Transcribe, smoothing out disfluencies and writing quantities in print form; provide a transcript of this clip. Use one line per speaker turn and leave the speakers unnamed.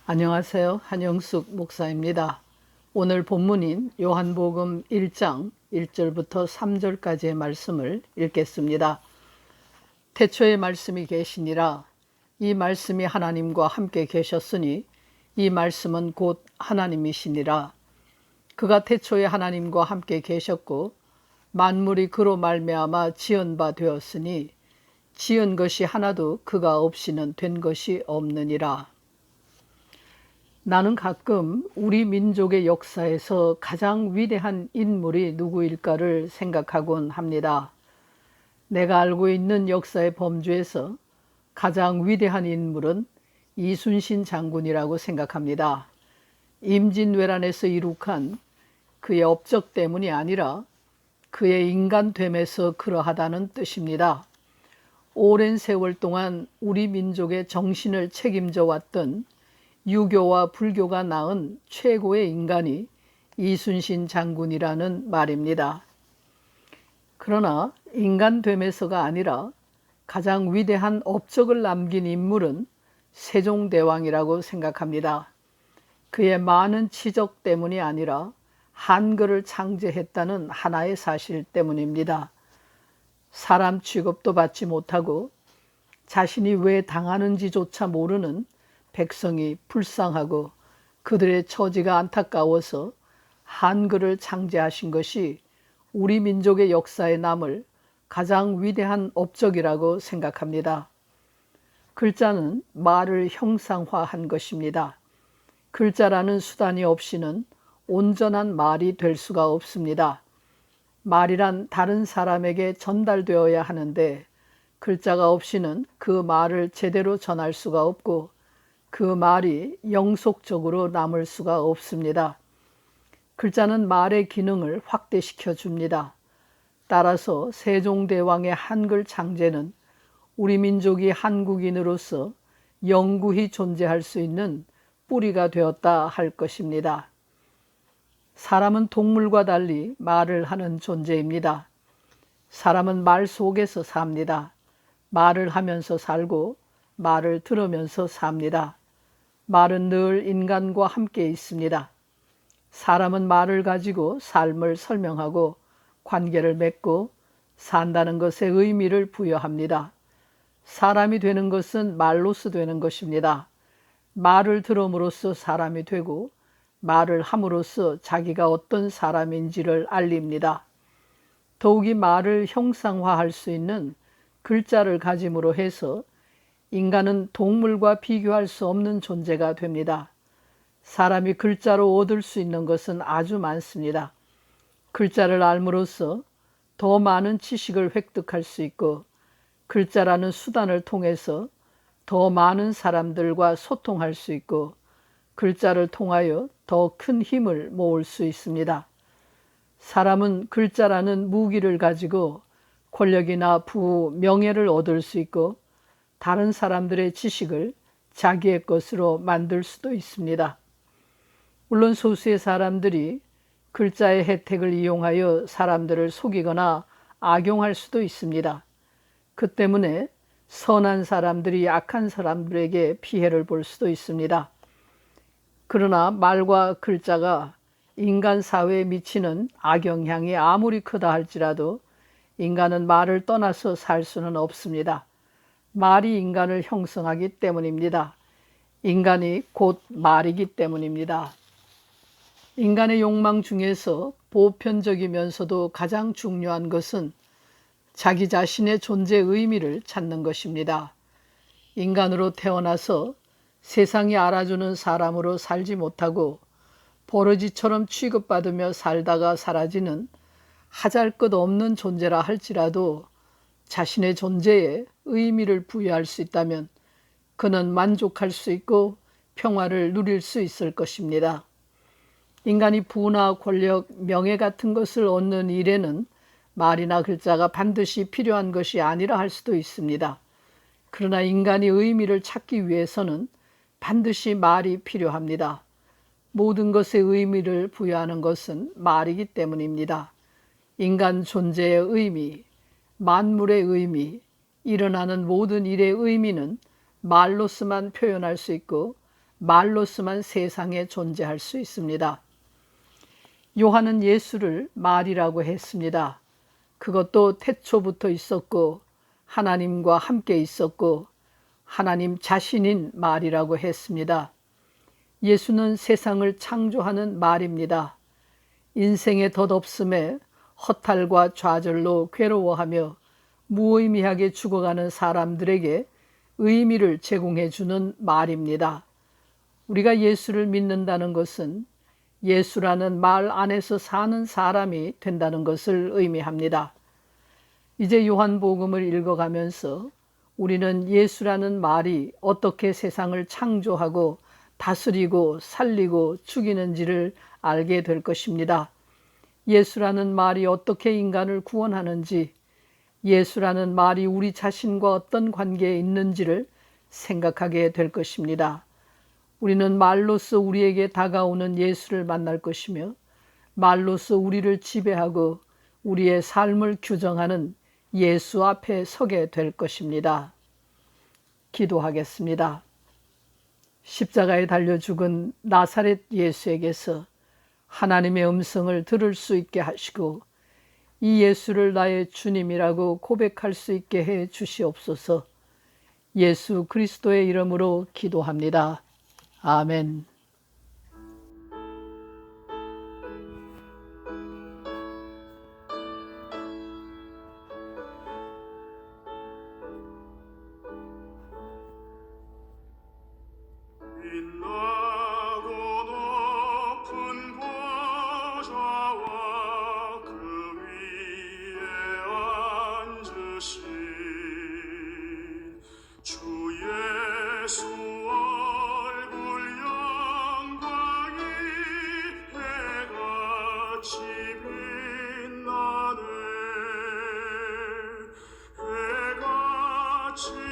안녕하세요. 한영숙 목사입니다. 오늘 본문인 요한복음 1장 1절부터 3절까지의 말씀을 읽겠습니다. 태초에 말씀이 계시니라. 이 말씀이 하나님과 함께 계셨으니 이 말씀은 곧 하나님이시니라. 그가 태초에 하나님과 함께 계셨고 만물이 그로 말미암아 지은 바 되었으니 지은 것이 하나도 그가 없이는 된 것이 없느니라. 나는 가끔 우리 민족의 역사에서 가장 위대한 인물이 누구일까를 생각하곤 합니다. 내가 알고 있는 역사의 범주에서 가장 위대한 인물은 이순신 장군이라고 생각합니다. 임진왜란에서 이룩한 그의 업적 때문이 아니라 그의 인간됨에서 그러하다는 뜻입니다. 오랜 세월 동안 우리 민족의 정신을 책임져 왔던 유교와 불교가 낳은 최고의 인간이 이순신 장군이라는 말입니다. 그러나 인간됨에서가 아니라 가장 위대한 업적을 남긴 인물은 세종대왕이라고 생각합니다. 그의 많은 치적 때문이 아니라 한글을 창제했다는 하나의 사실 때문입니다. 사람 취급도 받지 못하고 자신이 왜 당하는지조차 모르는 백성이 불쌍하고 그들의 처지가 안타까워서 한글을 창제하신 것이 우리 민족의 역사에 남을 가장 위대한 업적이라고 생각합니다. 글자는 말을 형상화한 것입니다. 글자라는 수단이 없이는 온전한 말이 될 수가 없습니다. 말이란 다른 사람에게 전달되어야 하는데 글자가 없이는 그 말을 제대로 전할 수가 없고 그 말이 영속적으로 남을 수가 없습니다. 글자는 말의 기능을 확대시켜 줍니다. 따라서 세종대왕의 한글 창제는 우리 민족이 한국인으로서 영구히 존재할 수 있는 뿌리가 되었다 할 것입니다. 사람은 동물과 달리 말을 하는 존재입니다. 사람은 말 속에서 삽니다. 말을 하면서 살고 말을 들으면서 삽니다. 말은 늘 인간과 함께 있습니다. 사람은 말을 가지고 삶을 설명하고 관계를 맺고 산다는 것에 의미를 부여합니다. 사람이 되는 것은 말로서 되는 것입니다. 말을 들음으로써 사람이 되고 말을 함으로써 자기가 어떤 사람인지를 알립니다. 더욱이 말을 형상화할 수 있는 글자를 가짐으로 해서 인간은 동물과 비교할 수 없는 존재가 됩니다. 사람이 글자로 얻을 수 있는 것은 아주 많습니다. 글자를 알므로써 더 많은 지식을 획득할 수 있고 글자라는 수단을 통해서 더 많은 사람들과 소통할 수 있고 글자를 통하여 더 큰 힘을 모을 수 있습니다. 사람은 글자라는 무기를 가지고 권력이나 부와 명예를 얻을 수 있고 다른 사람들의 지식을 자기의 것으로 만들 수도 있습니다. 물론 소수의 사람들이 글자의 혜택을 이용하여 사람들을 속이거나 악용할 수도 있습니다. 그 때문에 선한 사람들이 악한 사람들에게 피해를 볼 수도 있습니다. 그러나 말과 글자가 인간 사회에 미치는 악영향이 아무리 크다 할지라도 인간은 말을 떠나서 살 수는 없습니다. 말이 인간을 형성하기 때문입니다. 인간이 곧 말이기 때문입니다. 인간의 욕망 중에서 보편적이면서도 가장 중요한 것은 자기 자신의 존재의 의미를 찾는 것입니다. 인간으로 태어나서 세상이 알아주는 사람으로 살지 못하고 버러지처럼 취급받으며 살다가 사라지는 하잘것없는 존재라 할지라도 자신의 존재에 의미를 부여할 수 있다면 그는 만족할 수 있고 평화를 누릴 수 있을 것입니다. 인간이 부나 권력, 명예 같은 것을 얻는 일에는 말이나 글자가 반드시 필요한 것이 아니라 할 수도 있습니다. 그러나 인간이 의미를 찾기 위해서는 반드시 말이 필요합니다. 모든 것에 의미를 부여하는 것은 말이기 때문입니다. 인간 존재의 의미, 만물의 의미, 일어나는 모든 일의 의미는 말로서만 표현할 수 있고 말로서만 세상에 존재할 수 있습니다. 요한은 예수를 말이라고 했습니다. 그것도 태초부터 있었고 하나님과 함께 있었고 하나님 자신인 말이라고 했습니다. 예수는 세상을 창조하는 말입니다. 인생의 덧없음에 허탈과 좌절로 괴로워하며 무의미하게 죽어가는 사람들에게 의미를 제공해 주는 말입니다. 우리가 예수를 믿는다는 것은 예수라는 말 안에서 사는 사람이 된다는 것을 의미합니다. 이제 요한복음을 읽어가면서 우리는 예수라는 말이 어떻게 세상을 창조하고 다스리고 살리고 죽이는지를 알게 될 것입니다. 예수라는 말이 어떻게 인간을 구원하는지, 예수라는 말이 우리 자신과 어떤 관계에 있는지를 생각하게 될 것입니다. 우리는 말로써 우리에게 다가오는 예수를 만날 것이며 말로써 우리를 지배하고 우리의 삶을 규정하는 예수 앞에 서게 될 것입니다. 기도하겠습니다. 십자가에 달려 죽은 나사렛 예수에게서 하나님의 음성을 들을 수 있게 하시고 이 예수를 나의 주님이라고 고백할 수 있게 해 주시옵소서. 예수 그리스도의 이름으로 기도합니다. 아멘.
빛나고 높은 보좌와 그 위에 앉으신 주 예수 얼굴 영광이 해같이 빛나네. 해같이